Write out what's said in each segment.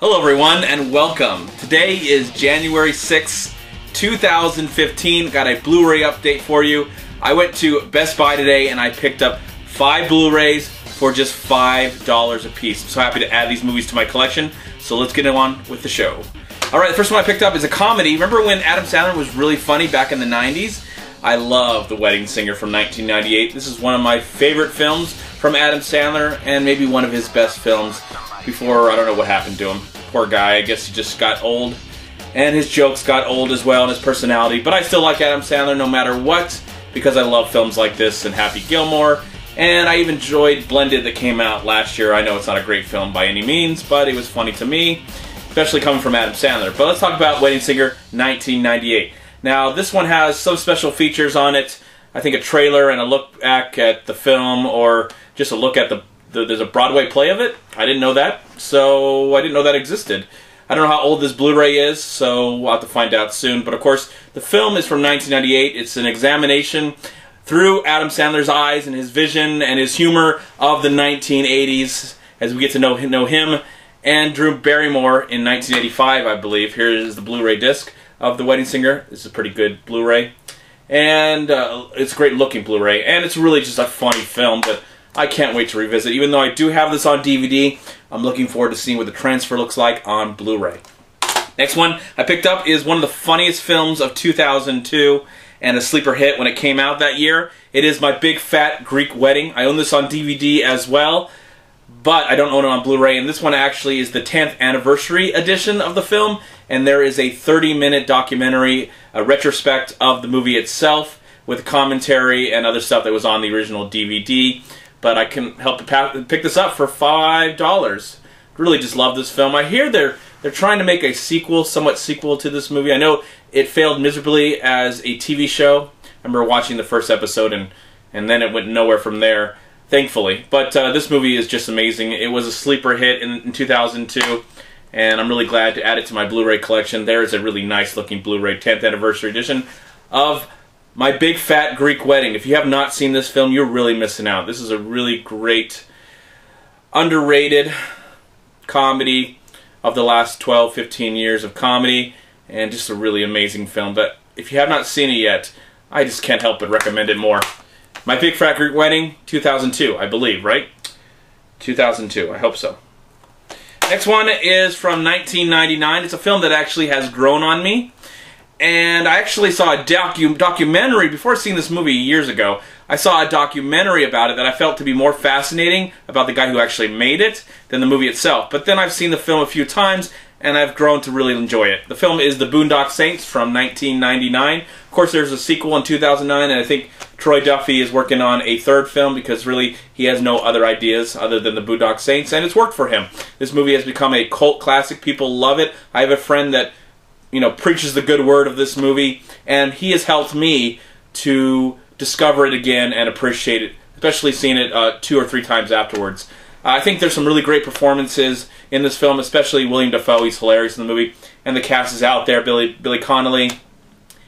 Hello everyone and welcome. Today is January 6, 2015. Got a Blu-ray update for you. I went to Best Buy today and I picked up 5 Blu-rays for just $5 a piece. I'm so happy to add these movies to my collection, so let's get on with the show. Alright, the first one I picked up is a comedy. Remember when Adam Sandler was really funny back in the 90s? I love The Wedding Singer from 1998. This is one of my favorite films from Adam Sandler and maybe one of his best films before, I don't know what happened to him. Poor guy, I guess he just got old and his jokes got old as well and his personality. But I still like Adam Sandler no matter what because I love films like this and Happy Gilmore. And I even enjoyed Blended that came out last year. I know it's not a great film by any means, but it was funny to me, especially coming from Adam Sandler. But let's talk about Wedding Singer 1998. Now, this one has some special features on it. I think a trailer and a look back at the film, or just a look at there's a Broadway play of it. I didn't know that, so I didn't know that existed. I don't know how old this Blu-ray is, so we'll have to find out soon. But of course, the film is from 1998. It's an examination through Adam Sandler's eyes and his vision and his humor of the 1980s as we get to know him and Drew Barrymore in 1985, I believe. Here is the Blu-ray disc of The Wedding Singer. This is a pretty good Blu-ray. And it's a great looking Blu-ray. And it's really just a funny film that I can't wait to revisit. Even though I do have this on DVD, I'm looking forward to seeing what the transfer looks like on Blu-ray. Next one I picked up is one of the funniest films of 2002 and a sleeper hit when it came out that year. It is My Big Fat Greek Wedding. I own this on DVD as well, but I don't own it on Blu-ray. And this one actually is the 10th anniversary edition of the film, and there is a 30-minute documentary, a retrospect of the movie itself with commentary and other stuff that was on the original DVD. But I can help to pick this up for $5. Really just love this film. I hear they're trying to make a sequel, somewhat sequel to this movie. I know it failed miserably as a TV show. I remember watching the first episode and then it went nowhere from there, thankfully. But this movie is just amazing. It was a sleeper hit in 2002, and I'm really glad to add it to my Blu-ray collection. There is a really nice looking Blu-ray 10th anniversary edition of My Big Fat Greek Wedding. If you have not seen this film, you're really missing out. This is a really great, underrated comedy of the last 12, 15 years of comedy, and just a really amazing film. But if you have not seen it yet, I just can't help but recommend it more. My Big Fat Greek Wedding, 2002, I believe, right? 2002, I hope so. Next one is from 1999. It's a film that actually has grown on me. And I actually saw a documentary, before seeing this movie years ago, I saw a documentary about it that I felt to be more fascinating about the guy who actually made it than the movie itself. But then I've seen the film a few times, and I've grown to really enjoy it. The film is The Boondock Saints from 1999. Of course, there's a sequel in 2009, and I think Troy Duffy is working on a third film because really he has no other ideas other than The Boondock Saints, and it's worked for him. This movie has become a cult classic. People love it. I have a friend that preaches the good word of this movie, and he has helped me to discover it again and appreciate it, especially seeing it 2 or 3 times afterwards. I think there's some really great performances in this film, especially William Dafoe. He's hilarious in the movie, and the cast is out there. Billy Connolly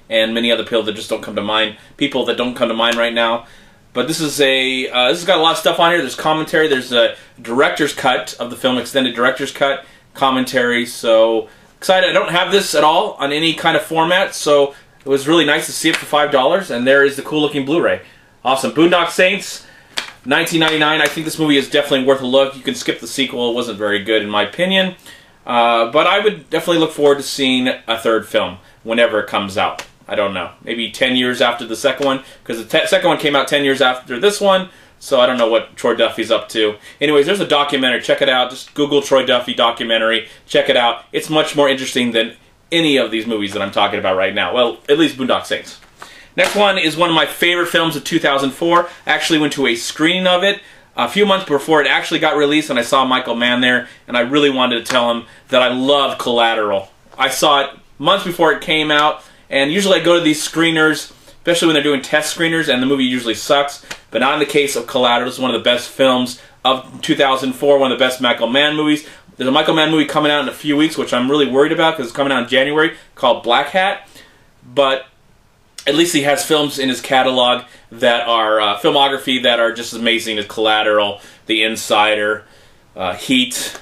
and many other people that just don't come to mind. People that don't come to mind right now. But this is this has got a lot of stuff on here. There's commentary. There's a director's cut of the film, extended director's cut commentary. So excited. I don't have this at all on any kind of format, so it was really nice to see it for $5, and there is the cool looking Blu-ray. Awesome. Boondock Saints, 1999. I think this movie is definitely worth a look. You can skip the sequel. It wasn't very good in my opinion, but I would definitely look forward to seeing a third film whenever it comes out. I don't know. Maybe 10 years after the second one, because the second one came out 10 years after this one, so I don't know what Troy Duffy's up to. Anyways, there's a documentary. Check it out. Just Google Troy Duffy documentary. Check it out. It's much more interesting than any of these movies that I'm talking about right now. Well, at least Boondock Saints. Next one is one of my favorite films of 2004. I actually went to a screening of it a few months before it actually got released, and I saw Michael Mann there, and I really wanted to tell him that I love Collateral. I saw it months before it came out, and usually I go to these screeners, especially when they're doing test screeners, and the movie usually sucks, but not in the case of Collateral. It's one of the best films of 2004, one of the best Michael Mann movies. There's a Michael Mann movie coming out in a few weeks, which I'm really worried about because it's coming out in January, called Black Hat, but at least he has films in his catalog that are filmography that are just as amazing as Collateral, The Insider, Heat,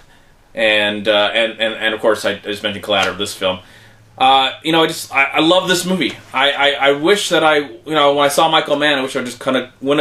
and of course I just mentioned Collateral, this film. You know, I love this movie. I wish that when I saw Michael Mann, I wish I just kind of would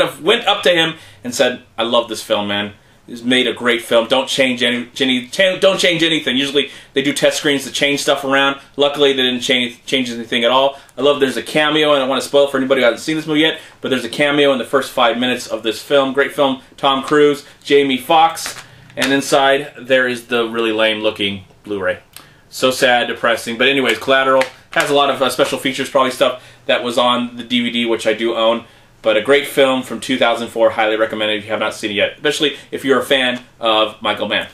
have went up to him and said, "I love this film, man. He's made a great film. Don't change don't change anything." Usually they do test screens to change stuff around. Luckily, they didn't change anything at all. I love there's a cameo, and I don't want to spoil it for anybody who hasn't seen this movie yet, but there's a cameo in the first 5 minutes of this film. Great film. Tom Cruise, Jamie Foxx, and inside there is the really lame-looking Blu-ray. So sad, depressing. But anyways, Collateral has a lot of special features, probably stuff that was on the DVD, which I do own. But a great film from 2004, highly recommended if you have not seen it yet, especially if you're a fan of Michael Mann.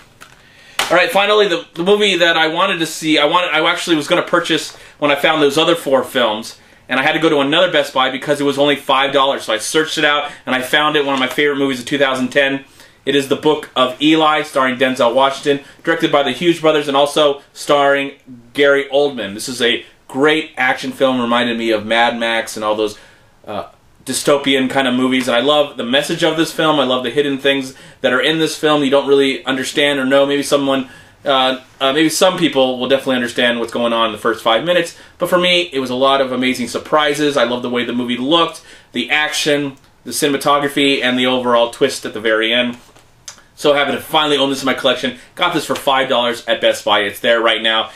All right, finally, the movie that I wanted to see, I actually was going to purchase when I found those other 4 films, and I had to go to another Best Buy because it was only $5. So I searched it out, and I found it, one of my favorite movies of 2010. It is The Book of Eli, starring Denzel Washington, directed by the Hughes brothers, and also starring Gary Oldman. This is a great action film, reminded me of Mad Max and all those dystopian kind of movies, and I love the message of this film. I love the hidden things that are in this film you don't really understand or know. Maybe maybe some people will definitely understand what's going on in the first 5 minutes, but for me, it was a lot of amazing surprises. I love the way the movie looked, the action, the cinematography, and the overall twist at the very end. So happy to finally own this in my collection. Got this for $5 at Best Buy. It's there right now.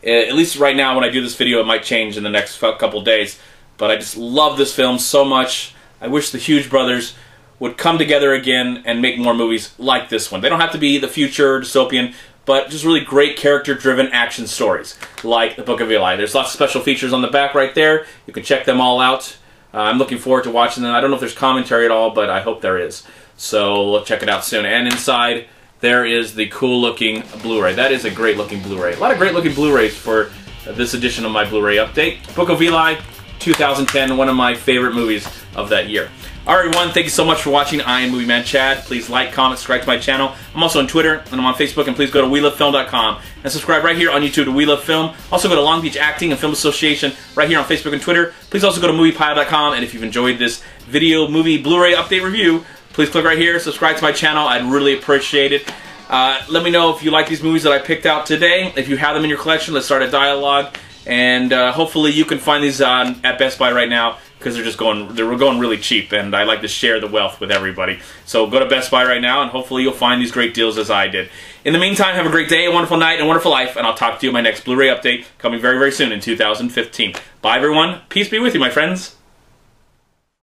At least right now when I do this video, it might change in the next couple days. But I just love this film so much. I wish the Hughes brothers would come together again and make more movies like this one. They don't have to be the future, dystopian, but just really great character-driven action stories, like The Book of Eli. There's lots of special features on the back right there. You can check them all out. I'm looking forward to watching them. I don't know if there's commentary at all, but I hope there is. So we'll check it out soon. And inside, there is the cool-looking Blu-ray. That is a great-looking Blu-ray. A lot of great-looking Blu-rays for this edition of my Blu-ray update. Book of Eli, 2010, one of my favorite movies of that year. Alright everyone, thank you so much for watching. I am MovieManCHAD. Please like, comment, subscribe to my channel. I'm also on Twitter, and I'm on Facebook, and please go to WeLoveFilm.com and subscribe right here on YouTube to We Love Film. Also go to Long Beach Acting and Film Association right here on Facebook and Twitter. Please also go to MoviePile.com, and if you've enjoyed this video, movie, Blu-ray update review, please click right here, subscribe to my channel. I'd really appreciate it. Let me know if you like these movies that I picked out today. If you have them in your collection, let's start a dialogue. And hopefully you can find these at Best Buy right now, because they're going really cheap, and I like to share the wealth with everybody. So go to Best Buy right now, and hopefully you'll find these great deals as I did. In the meantime, have a great day, a wonderful night, and a wonderful life, and I'll talk to you in my next Blu-ray update coming very, very soon in 2015. Bye, everyone. Peace be with you, my friends.